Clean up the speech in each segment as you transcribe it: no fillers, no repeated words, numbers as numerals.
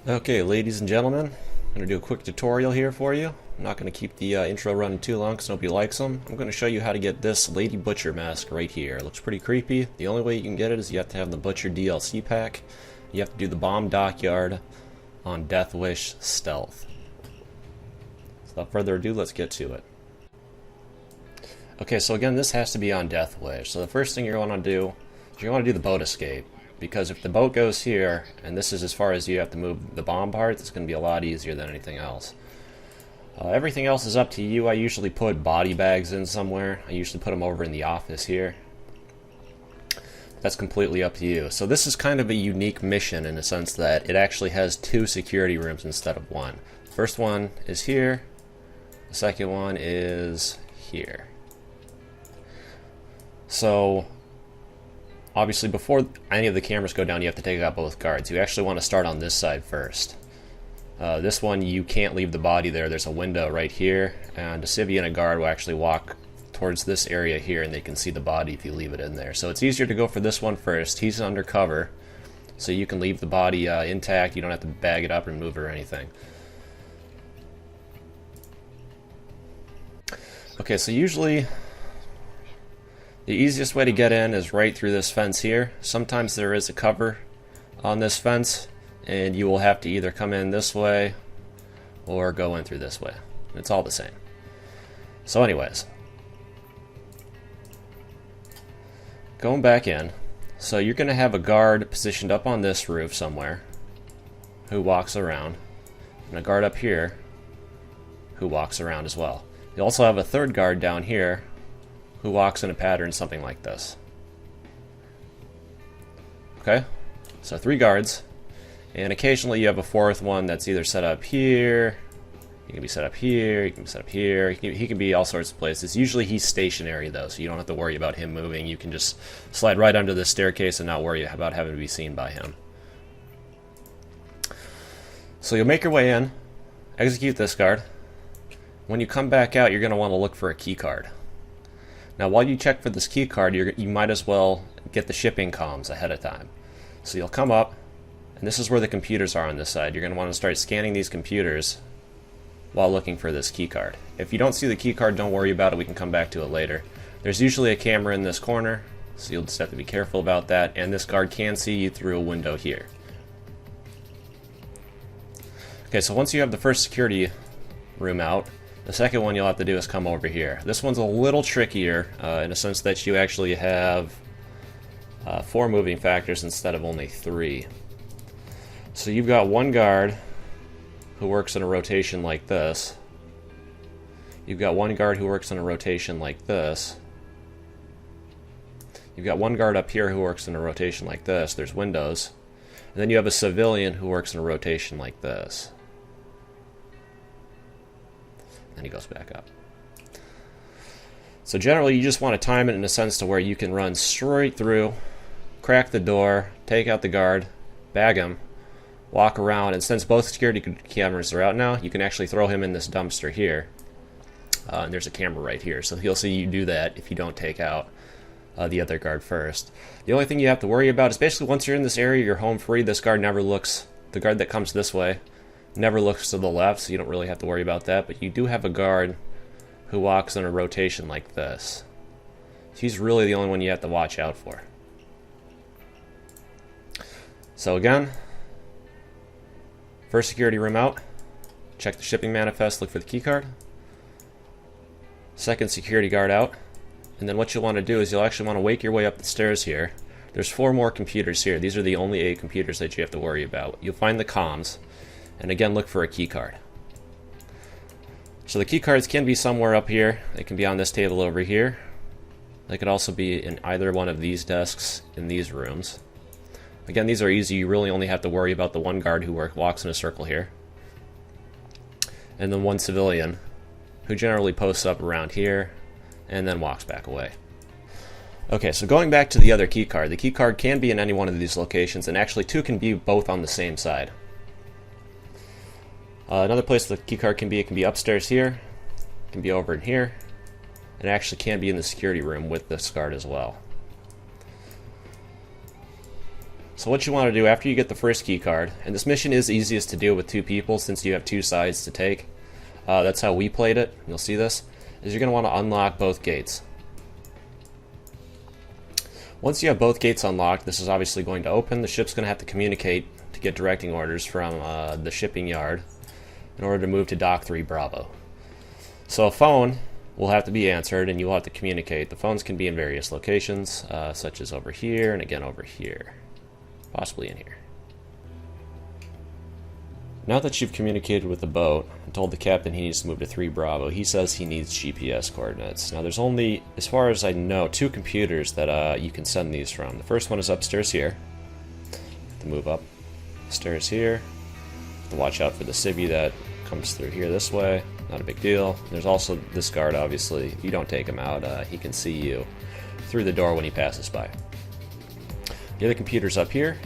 Okay, ladies and gentlemen, I'm going to do a quick tutorial here for you. I'm not going to keep the intro running too long because nobody likes them. I'm going to show you how to get this Lady Butcher mask right here. It looks pretty creepy. The only way you can get it is you have to have the Butcher DLC pack. You have to do the bomb Dockyard on Deathwish Stealth. So without further ado, let's get to it. Okay, so again, this has to be on Deathwish. So the first thing you're going to do is you're going to do the boat escape. Because if the boat goes here, and this is as far as you have to move the bomb parts, it's going to be a lot easier than anything else. Everything else is up to you. I usually put body bags in somewhere. I usually put them over in the office here. That's completely up to you. So this is kind of a unique mission in the sense that it actually has 2 security rooms instead of 1. The first one is here. The second one is here. So obviously, before any of the cameras go down, you have to take out both guards. You actually want to start on this side first. This one, you can't leave the body there. There's a window right here, and a civvy and a guard will actually walk towards this area here, and they can see the body if you leave it in there. So it's easier to go for this one first. He's undercover, so you can leave the body intact. You don't have to bag it up and move it or anything. Okay, so usually the easiest way to get in is right through this fence here. Sometimes there is a cover on this fence, and you will have to either come in this way or go in through this way. It's all the same. So anyways, going back in, so you're going to have a guard positioned up on this roof somewhere who walks around, and a guard up here who walks around as well. You also have a third guard down here who walks in a pattern something like this. Okay, so 3 guards, and occasionally you have a 4th one that's either set up here, he can be set up here, he can be set up here, he can be all sorts of places. Usually he's stationary though, so you don't have to worry about him moving. You can just slide right under the staircase and not worry about having to be seen by him. So you'll make your way in, execute this guard. When you come back out, you're going to want to look for a key card. Now, while you check for this key card, you might as well get the shipping comms ahead of time. So you'll come up, and this is where the computers are on this side. You're going to want to start scanning these computers while looking for this key card. If you don't see the key card, don't worry about it. We can come back to it later. There's usually a camera in this corner, so you'll just have to be careful about that. And this guard can see you through a window here. Okay, so once you have the first security room out, the second one you'll have to do is come over here. This one's a little trickier in a sense that you actually have 4 moving factors instead of only 3. So you've got 1 guard who works in a rotation like this. You've got 1 guard who works in a rotation like this. You've got 1 guard up here who works in a rotation like this. There's windows. And then you have a civilian who works in a rotation like this. And he goes back up. So generally you just want to time it in a sense to where you can run straight through, crack the door, take out the guard, bag him, walk around, and since both security cameras are out now, you can actually throw him in this dumpster here. And there's a camera right here, so he'll see you do that if you don't take out the other guard first. The only thing you have to worry about is basically once you're in this area, you're home free. This guard never looks, the guard that comes this way, never looks to the left, so you don't really have to worry about that. But you do have a guard who walks in a rotation like this. He's really the only one you have to watch out for. So again, first security room out, check the shipping manifest, look for the key card. Second security guard out, and then what you'll want to do is you'll actually want to wake your way up the stairs here. There's 4 more computers here. These are the only 8 computers that you have to worry about. You'll find the comms, and again look for a key card. So the key cards can be somewhere up here. They can be on this table over here. They could also be in either one of these desks in these rooms. Again, these are easy. You really only have to worry about the 1 guard who walks in a circle here, and then 1 civilian who generally posts up around here and then walks back away. Okay, so going back to the other key card. The key card can be in any one of these locations, and actually 2 can be both on the same side. Another place the keycard can be, it can be upstairs here, it can be over in here, and it actually can be in the security room with this guard as well. So what you want to do after you get the first keycard, and this mission is easiest to do with 2 people since you have 2 sides to take. That's how we played it, you'll see this, is you're going to want to unlock both gates. Once you have both gates unlocked, this is obviously going to open. The ship's going to have to communicate to get directing orders from the shipping yard in order to move to Dock 3 Bravo. So a phone will have to be answered and you will have to communicate. The phones can be in various locations, such as over here and again over here. Possibly in here. Now that you've communicated with the boat and told the captain he needs to move to 3 Bravo, he says he needs GPS coordinates. Now there's only, as far as I know, 2 computers that you can send these from. The first one is upstairs here. To move up stairs here. To watch out for the civvy that comes through here this way. Not a big deal. There's also this guard, obviously. If you don't take him out, he can see you through the door when he passes by. The other computer's up here.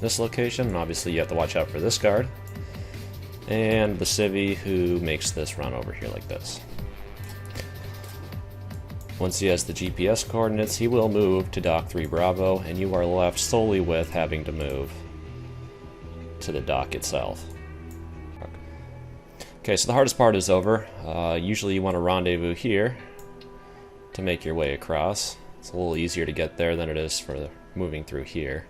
This location, and obviously you have to watch out for this guard and the civvy who makes this run over here like this. Once he has the GPS coordinates, he will move to Dock 3 Bravo, and you are left solely with having to move to the dock itself. Okay, so the hardest part is over. Usually you want to rendezvous here to make your way across. It's a little easier to get there than it is for moving through here.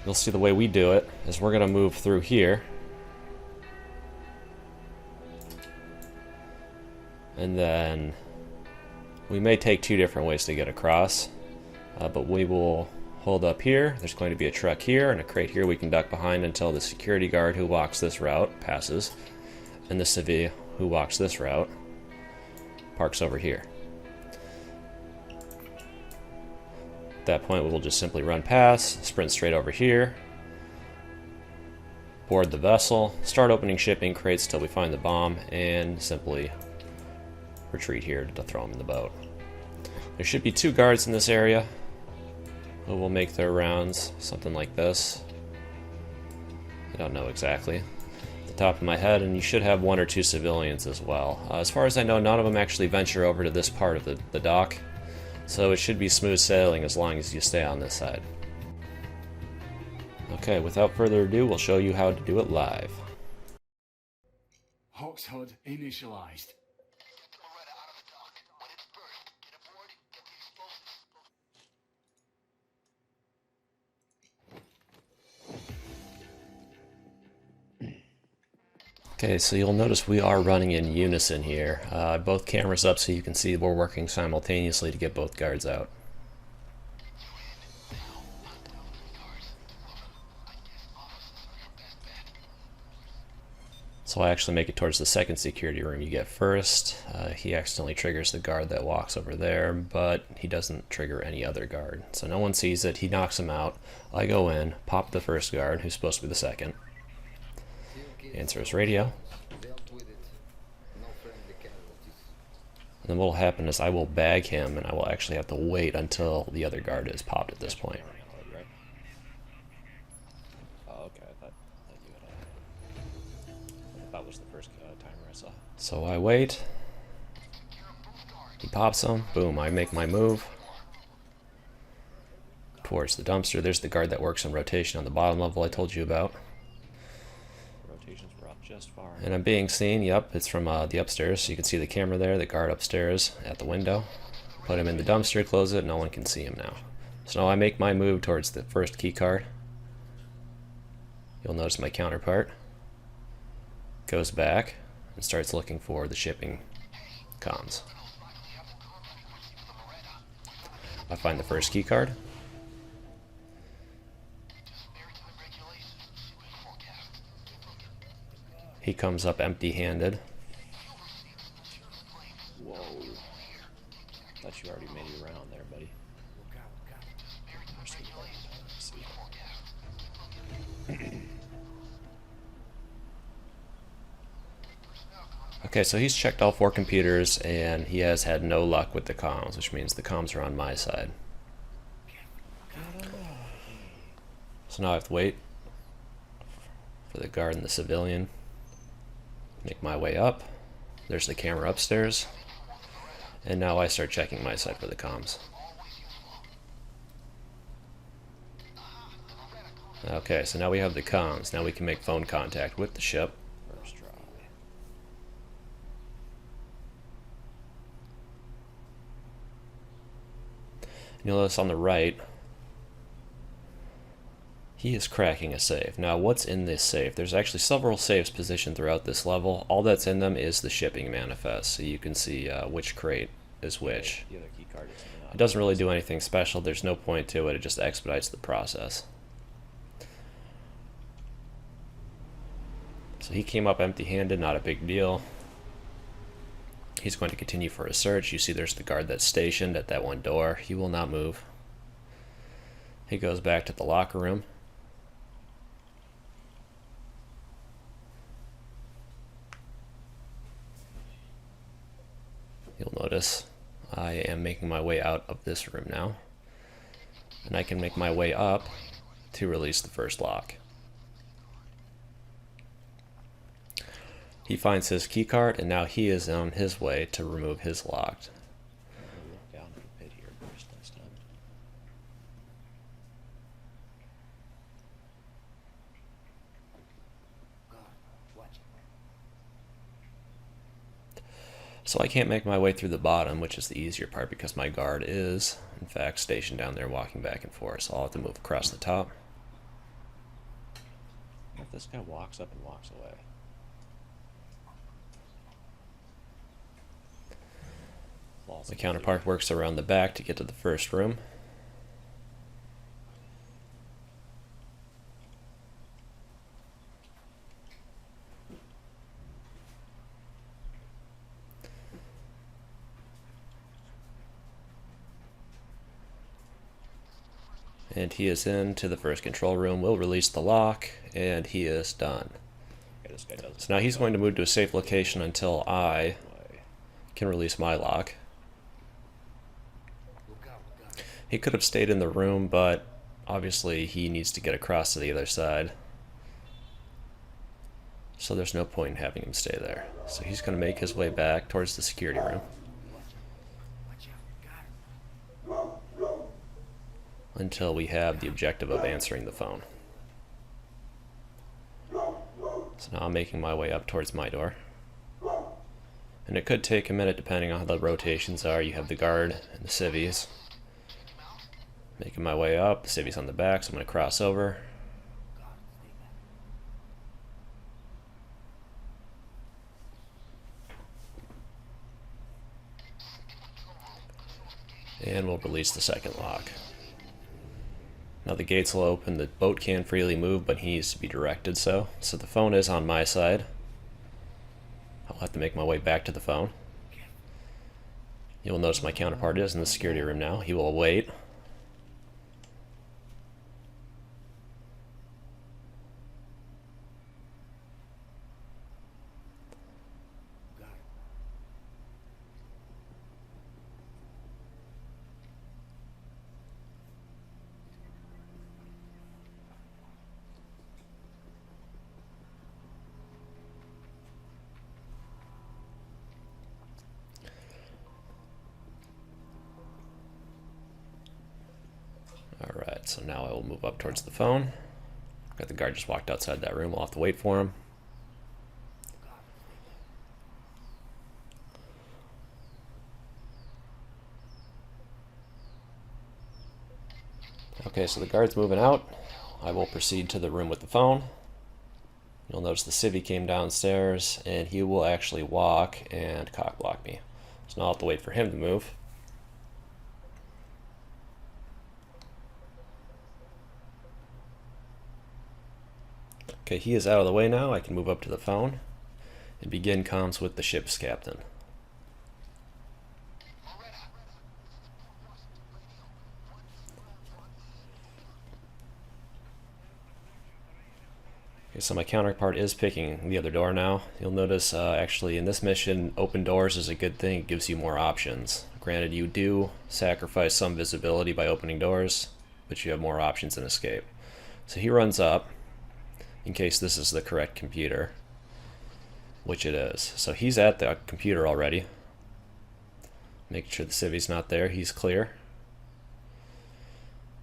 You'll see the way we do it is we're going to move through here. And then we may take 2 different ways to get across. But we will hold up here. There's going to be a truck here and a crate here we can duck behind until the security guard who walks this route passes. And the civvy who walks this route parks over here. At that point we will just simply run past, sprint straight over here, board the vessel, start opening shipping crates till we find the bomb, and simply retreat here to throw them in the boat. There should be 2 guards in this area who will make their rounds, something like this. I don't know exactly at the top of my head, and you should have 1 or 2 civilians as well. As far as I know, none of them actually venture over to this part of the dock. So it should be smooth sailing as long as you stay on this side. Okay, without further ado, we'll show you how to do it live. Hawks HUD initialized. Okay, so you'll notice we are running in unison here. Both cameras up so you can see we're working simultaneously to get both guards out. So I actually make it towards the second security room you get first. He accidentally triggers the guard that walks over there, but he doesn't trigger any other guard. So no one sees it, he knocks him out. I go in, pop the first guard, who's supposed to be the second. Answer his radio. And then what will happen is I will bag him, and I will actually have to wait until the other guard is popped at this point. Oh, okay. I thought you had that was the first timer I saw. So I wait. He pops him. Boom, I make my move towards the dumpster. There's the guard that works in rotation on the bottom level I told you about. And I'm being seen, yep, it's from the upstairs. So you can see the camera there, the guard upstairs at the window. Put him in the dumpster, close it, no one can see him now. So now I make my move towards the first key card. You'll notice my counterpart goes back and starts looking for the shipping comms. I find the first key card. He comes up empty-handed. Whoa. Thought you already made it around there, buddy. Okay, so he's checked all 4 computers, and he has had no luck with the comms, which means the comms are on my side. So now I have to wait for the guard and the civilian. Make my way up. There's the camera upstairs. And now I start checking my side for the comms. Okay, so now we have the comms. Now we can make phone contact with the ship. First try. You'll notice on the right, he is cracking a safe. Now, what's in this safe? There's actually several safes positioned throughout this level. All that's in them is the shipping manifest, so you can see which crate is which. It doesn't really do anything special. There's no point to it. It just expedites the process. So he came up empty-handed, not a big deal. He's going to continue for a search. You see there's the guard that's stationed at that one door. He will not move. He goes back to the locker room. You'll notice I am making my way out of this room now. And I can make my way up to release the first lock. He finds his keycard, and now he is on his way to remove his lock. Look down at the pit here first next time. So I can't make my way through the bottom, which is the easier part because my guard is, in fact, stationed down there walking back and forth. So I'll have to move across the top. What if this guy walks up and walks away? My counterpart works around the back to get to the first room. And he is into the first control room. We'll release the lock, and he is done. Okay, this guy does. So now he's going to move to a safe location until I can release my lock. He could have stayed in the room, but obviously he needs to get across to the other side. So there's no point in having him stay there. So he's going to make his way back towards the security room. Until we have the objective of answering the phone. So now I'm making my way up towards my door. And it could take a minute depending on how the rotations are. You have the guard and the civvies. Making my way up, the civvy's on the back, so I'm going to cross over. And we'll release the second lock. Now the gates will open, the boat can freely move, but he needs to be directed so. So the phone is on my side. I'll have to make my way back to the phone. You'll notice my counterpart is in the security room now. He will wait. Alright, so now I will move up towards the phone. Got the guard just walked outside that room. We'll have to wait for him. Okay, so the guard's moving out. I will proceed to the room with the phone. You'll notice the civvy came downstairs, and he will actually walk and cock block me. So now I'll have to wait for him to move. Okay, he is out of the way now. I can move up to the phone and begin comms with the ship's captain. Okay, so my counterpart is picking the other door now. You'll notice actually in this mission, open doors is a good thing. It gives you more options. Granted, you do sacrifice some visibility by opening doors, but you have more options in escape. So he runs up. in case this is the correct computer, which it is. So he's at the computer already. Making sure the civvy's not there. He's clear.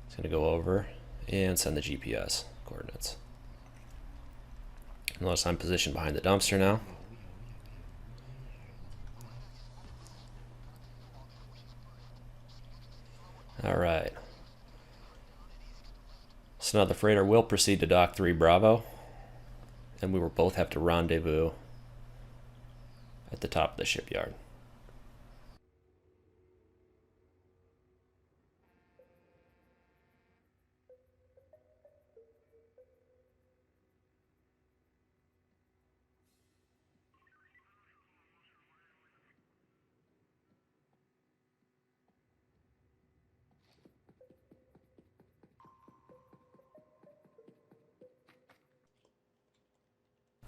He's going to go over and send the GPS coordinates. Notice I'm positioned behind the dumpster now. Alright. So now the freighter will proceed to Dock 3 Bravo, and we will both have to rendezvous at the top of the shipyard.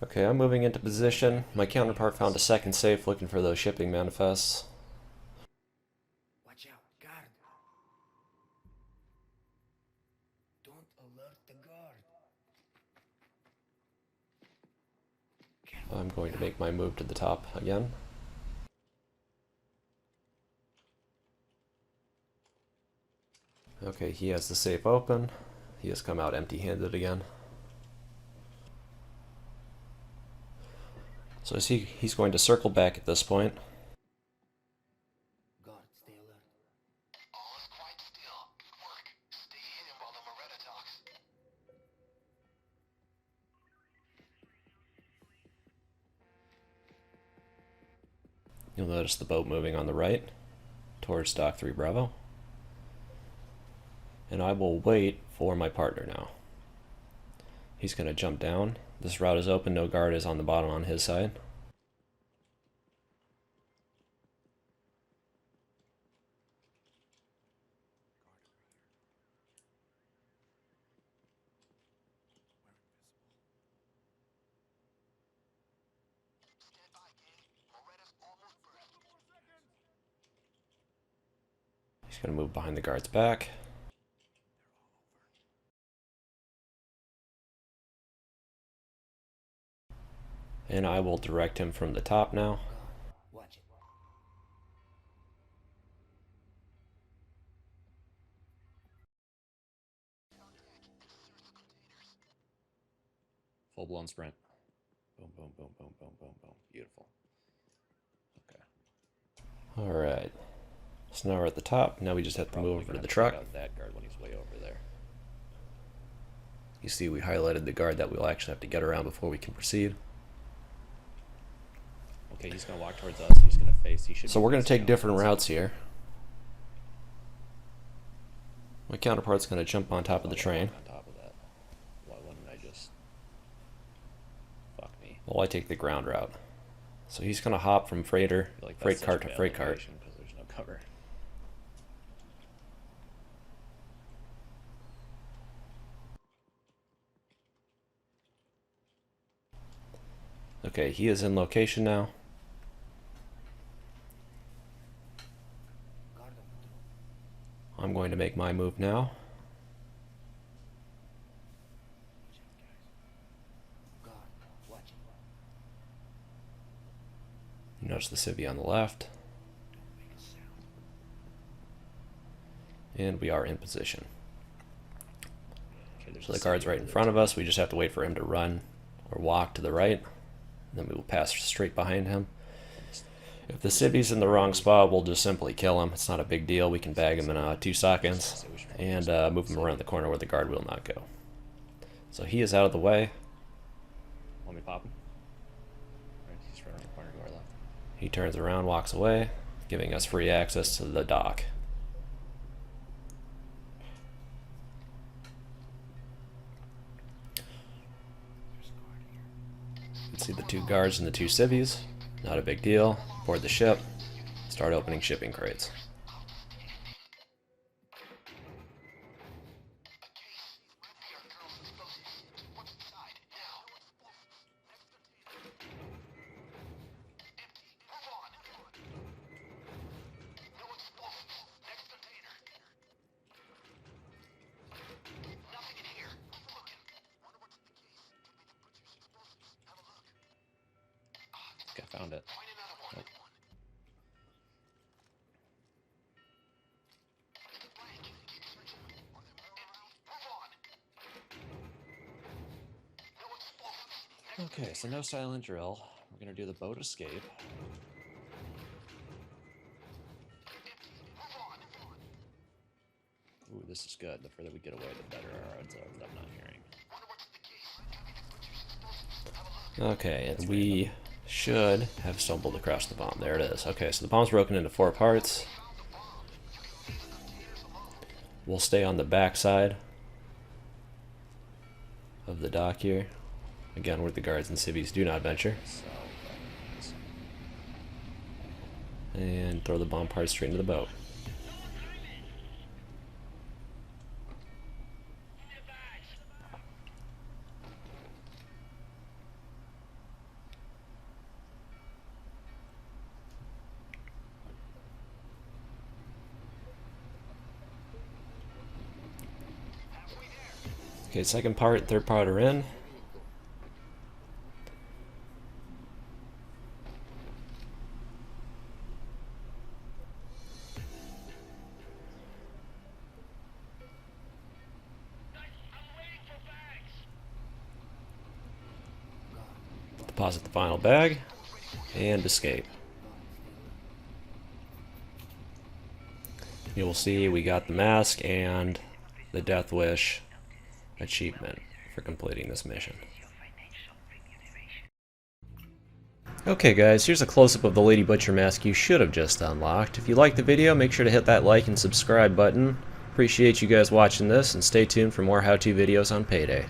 Okay, I'm moving into position. My counterpart found a second safe looking for those shipping manifests. Watch out, guard. Don't alert the guard. I'm going to make my move to the top again. Okay, he has the safe open. He has come out empty-handed again. So he's going to circle back at this point. Guard, stay alert. All is quite still. Good work. Stay hidden while the Moretta talks. You'll notice the boat moving on the right towards Dock 3 Bravo. And I will wait for my partner now. He's going to jump down. This route is open, no guard is on the bottom on his side. Stand by, gang. Moretta's almost burst. He's going to move behind the guard's back. And I will direct him from the top now. Watch it. Full-blown sprint. Boom, boom, boom, boom, boom, boom, boom. Beautiful. Okay. Alright. So now we're at the top. Now we just have to move over to the truck. That guard when he's way over there. You see we highlighted the guard that we'll actually have to get around before we can proceed. Okay, he's gonna walk towards us. He's gonna face. He should. So we're going to take different routes here. My counterpart's going to jump on top of the train. On top of that, why wouldn't I just? Fuck me. Well, I take the ground route. So he's going to hop from freight cart to freight cart. Because there's no cover. Okay, he is in location now. Guard on patrol. I'm going to make my move now. Guard, watch it. You notice the civvy on the left. Make a sound. And we are in position. Okay, there's So a the guard's city right in over front there. of us. We just have to wait for him to run or walk to the right. Then we will pass straight behind him. If the civvy's in the wrong spot, we'll just simply kill him. It's not a big deal. We can bag him in 2 seconds and move him around the corner where the guard will not go. So he is out of the way. Want me to pop him? Right, he's right around the corner to our left. He turns around, walks away, giving us free access to the dock. There's guard here. You can see the 2 guards and the 2 civvies. Not a big deal. Board the ship. Start opening shipping crates. mask. I found it. Find another one. Nope. It's a blank. Keep searching. Are there more around? Move on. No explosives. Okay, so no silent drill. We're gonna do the boat escape. Ooh, this is good. The further we get away, the better our odds are of them not hearing. Okay, and we should have stumbled across the bomb. There it is. Okay, so the bomb's broken into 4 parts. We'll stay on the back side of the dock here. Again, where the guards and civvies do not venture. So, And throw the bomb parts straight into the boat. Okay, second part, third part are in. Deposit the final bag and escape. You will see we got the mask and the Deathwish achievement for completing this mission. Okay guys, here's a close-up of the Lady Butcher mask you should have just unlocked. If you liked the video, make sure to hit that like and subscribe button. Appreciate you guys watching this, and stay tuned for more how-to videos on Payday.